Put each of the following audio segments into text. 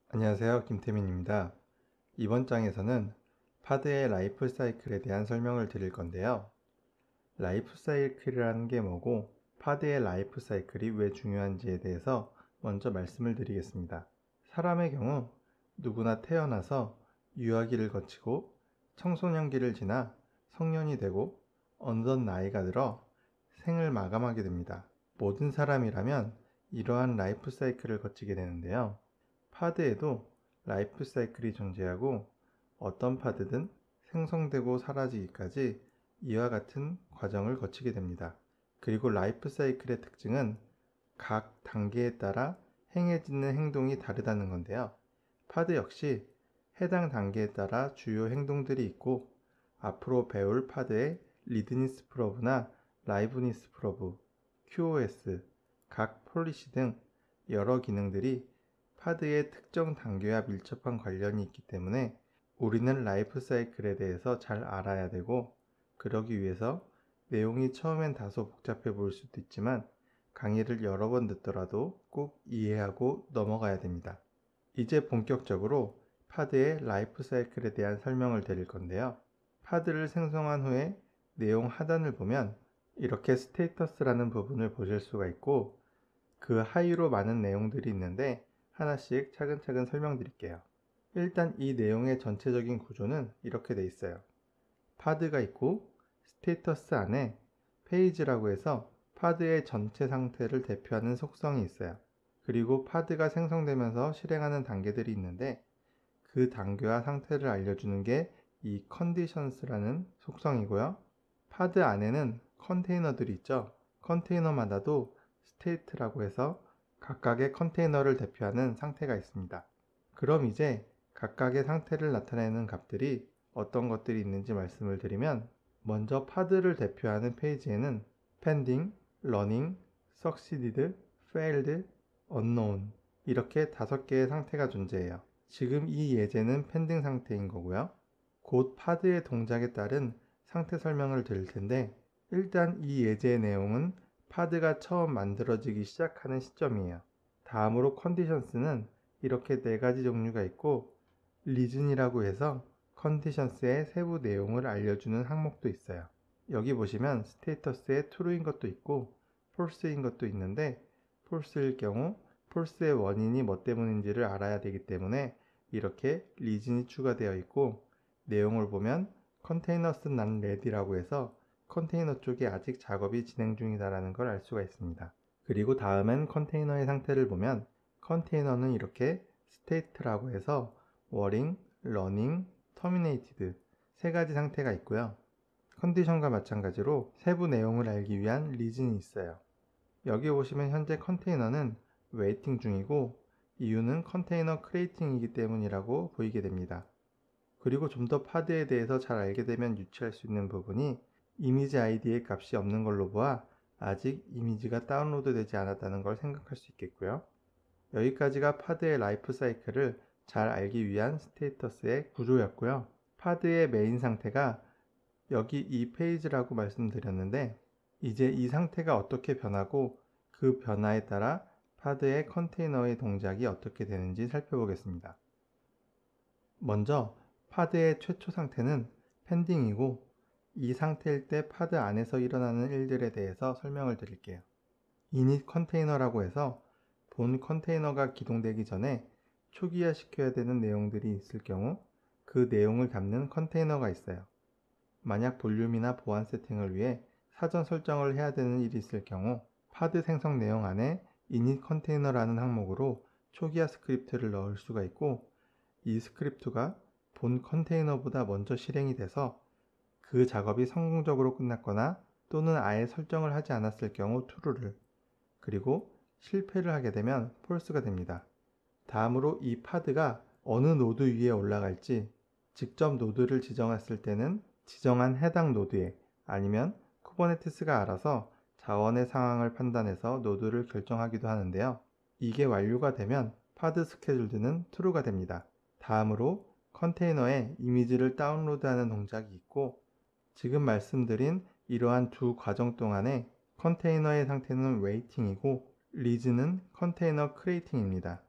안녕하세요. 김태민입니다. 이번 장에서는 파드의 라이프 사이클에 대한 설명을 드릴 건데요. 라이프 사이클이라는 게 뭐고 파드의 라이프 사이클이 왜 중요한지에 대해서 먼저 말씀을 드리겠습니다. 사람의 경우 누구나 태어나서 유아기를 거치고 청소년기를 지나 성년이 되고 어느덧 나이가 들어 생을 마감하게 됩니다. 모든 사람이라면 이러한 라이프 사이클을 거치게 되는데요. 파드에도 라이프 사이클이 존재하고 어떤 파드든 생성되고 사라지기까지 이와 같은 과정을 거치게 됩니다. 그리고 라이프 사이클의 특징은 각 단계에 따라 행해지는 행동이 다르다는 건데요. 파드 역시 해당 단계에 따라 주요 행동들이 있고 앞으로 배울 파드의 리드니스 프로브나 라이브니스 프로브, QoS, 각 폴리시 등 여러 기능들이 파드의 특정 단계와 밀접한 관련이 있기 때문에 우리는 라이프 사이클에 대해서 잘 알아야 되고, 그러기 위해서 내용이 처음엔 다소 복잡해 보일 수도 있지만 강의를 여러 번 듣더라도 꼭 이해하고 넘어가야 됩니다. 이제 본격적으로 파드의 라이프 사이클에 대한 설명을 드릴 건데요. 파드를 생성한 후에 내용 하단을 보면 이렇게 스테이터스라는 부분을 보실 수가 있고, 그 하위로 많은 내용들이 있는데 하나씩 차근차근 설명드릴게요. 일단 이 내용의 전체적인 구조는 이렇게 돼 있어요. 파드가 있고 스테이터스 안에 페이지라고 해서 파드의 전체 상태를 대표하는 속성이 있어요. 그리고 파드가 생성되면서 실행하는 단계들이 있는데 그 단계와 상태를 알려주는 게 이 컨디션스라는 속성이고요. 파드 안에는 컨테이너들이 있죠. 컨테이너마다도 스테이트라고 해서 각각의 컨테이너를 대표하는 상태가 있습니다. 그럼 이제 각각의 상태를 나타내는 값들이 어떤 것들이 있는지 말씀을 드리면, 먼저 파드를 대표하는 페이지에는 pending, running, succeeded, failed, unknown 이렇게 5개의 상태가 존재해요. 지금 이 예제는 pending 상태인 거고요. 곧 파드의 동작에 따른 상태 설명을 드릴 텐데, 일단 이 예제의 내용은 파드가 처음 만들어지기 시작하는 시점이에요. 다음으로 컨디션스는 이렇게 4가지 종류가 있고, 리즌이라고 해서 컨디션스의 세부 내용을 알려주는 항목도 있어요. 여기 보시면 스테이터스에 true인 것도 있고 false인 것도 있는데, false일 경우 false의 원인이 뭐 때문인지를 알아야 되기 때문에 이렇게 리즌이 추가되어 있고, 내용을 보면 containers not ready라고 해서 컨테이너 쪽에 아직 작업이 진행 중이다라는 걸 알 수가 있습니다. 그리고 다음엔 컨테이너의 상태를 보면 컨테이너는 이렇게 state라고 해서 warning, running, terminated 3가지 상태가 있고요. 컨디션과 마찬가지로 세부 내용을 알기 위한 리즌이 있어요. 여기 보시면 현재 컨테이너는 waiting 중이고 이유는 컨테이너 creating이기 때문이라고 보이게 됩니다. 그리고 좀 더 파드에 대해서 잘 알게 되면 유추할 수 있는 부분이 이미지 아이디의 값이 없는 걸로 보아 아직 이미지가 다운로드 되지 않았다는 걸 생각할 수 있겠고요. 여기까지가 파드의 라이프 사이클을 잘 알기 위한 스테이터스의 구조였고요. 파드의 메인 상태가 여기 이 페이지라고 말씀드렸는데, 이제 이 상태가 어떻게 변하고 그 변화에 따라 파드의 컨테이너의 동작이 어떻게 되는지 살펴보겠습니다. 먼저 파드의 최초 상태는 펜딩이고, 이 상태일 때 파드 안에서 일어나는 일들에 대해서 설명을 드릴게요. init 컨테이너라고 해서 본 컨테이너가 기동되기 전에 초기화 시켜야 되는 내용들이 있을 경우 그 내용을 담는 컨테이너가 있어요. 만약 볼륨이나 보안 세팅을 위해 사전 설정을 해야 되는 일이 있을 경우 파드 생성 내용 안에 init 컨테이너라는 항목으로 초기화 스크립트를 넣을 수가 있고, 이 스크립트가 본 컨테이너보다 먼저 실행이 돼서 그 작업이 성공적으로 끝났거나 또는 아예 설정을 하지 않았을 경우 true를, 그리고 실패를 하게 되면 false가 됩니다. 다음으로 이 파드가 어느 노드 위에 올라갈지 직접 노드를 지정했을 때는 지정한 해당 노드에, 아니면 쿠버네티스가 알아서 자원의 상황을 판단해서 노드를 결정하기도 하는데요. 이게 완료가 되면 파드 스케줄드는 true가 됩니다. 다음으로 컨테이너에 이미지를 다운로드하는 동작이 있고, 지금 말씀드린 이러한 두 과정 동안에 컨테이너의 상태는 waiting이고 리즈는 컨테이너 creating입니다.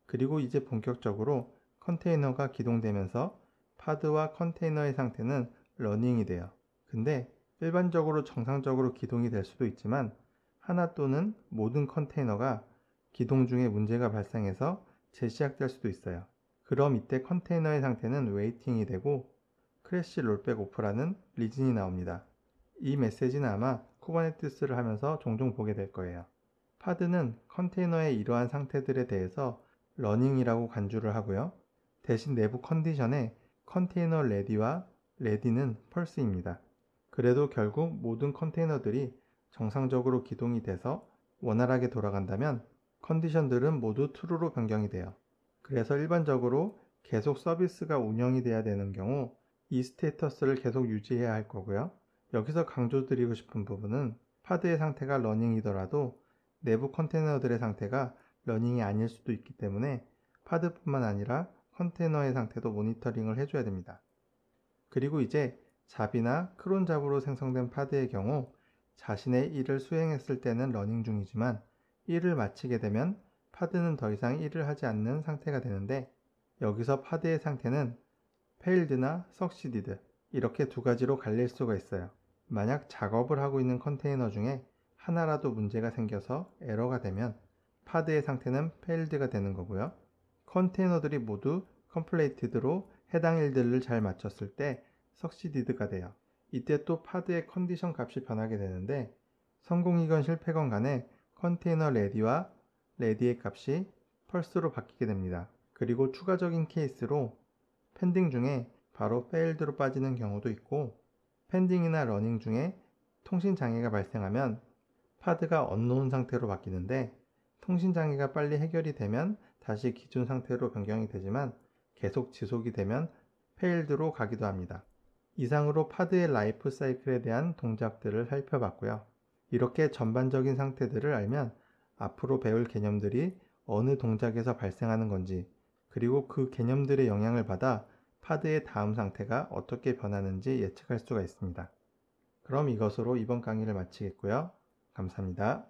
그리고 이제 본격적으로 컨테이너가 기동되면서 파드와 컨테이너의 상태는 러닝이 돼요. 근데 일반적으로 정상적으로 기동이 될 수도 있지만 하나 또는 모든 컨테이너가 기동 중에 문제가 발생해서 재시작될 수도 있어요. 그럼 이때 컨테이너의 상태는 웨이팅이 되고 크래시 롤백 오프라는 리진이 나옵니다. 이 메시지는 아마 쿠버네티스를 하면서 종종 보게 될 거예요. 파드는 컨테이너의 이러한 상태들에 대해서 러닝이라고 간주를 하고요. 대신 내부 컨디션에 컨테이너 레디와 레디는 펄스입니다. 그래도 결국 모든 컨테이너들이 정상적으로 기동이 돼서 원활하게 돌아간다면 컨디션들은 모두 true로 변경이 돼요. 그래서 일반적으로 계속 서비스가 운영이 돼야 되는 경우 이 스테이터스를 계속 유지해야 할 거고요. 여기서 강조드리고 싶은 부분은 파드의 상태가 러닝이더라도 내부 컨테이너들의 상태가 러닝이 아닐 수도 있기 때문에 파드뿐만 아니라 컨테이너의 상태도 모니터링을 해줘야 됩니다. 그리고 이제 잡이나 크론 잡으로 생성된 파드의 경우 자신의 일을 수행했을 때는 러닝 중이지만 일을 마치게 되면 파드는 더 이상 일을 하지 않는 상태가 되는데 여기서 파드의 상태는 failed나 succeeded 이렇게 두 가지로 갈릴 수가 있어요. 만약 작업을 하고 있는 컨테이너 중에 하나라도 문제가 생겨서 에러가 되면 파드의 상태는 failed가 되는 거고요. 컨테이너들이 모두 completed로 해당 일들을 잘 마쳤을 때 succeeded가 돼요. 이때 또 파드의 컨디션 값이 변하게 되는데 성공이건 실패건 간에 컨테이너 레디와 레디의 값이 펄스로 바뀌게 됩니다. 그리고 추가적인 케이스로 펜딩 중에 바로 failed로 빠지는 경우도 있고 펜딩이나 러닝 중에 통신 장애가 발생하면 파드가 언노운 상태로 바뀌는데 통신 장애가 빨리 해결이 되면 다시 기존 상태로 변경이 되지만 계속 지속이 되면 failed로 가기도 합니다. 이상으로 파드의 라이프 사이클에 대한 동작들을 살펴봤고요. 이렇게 전반적인 상태들을 알면 앞으로 배울 개념들이 어느 동작에서 발생하는 건지 그리고 그 개념들의 영향을 받아 파드의 다음 상태가 어떻게 변하는지 예측할 수가 있습니다. 그럼 이것으로 이번 강의를 마치겠고요. 감사합니다.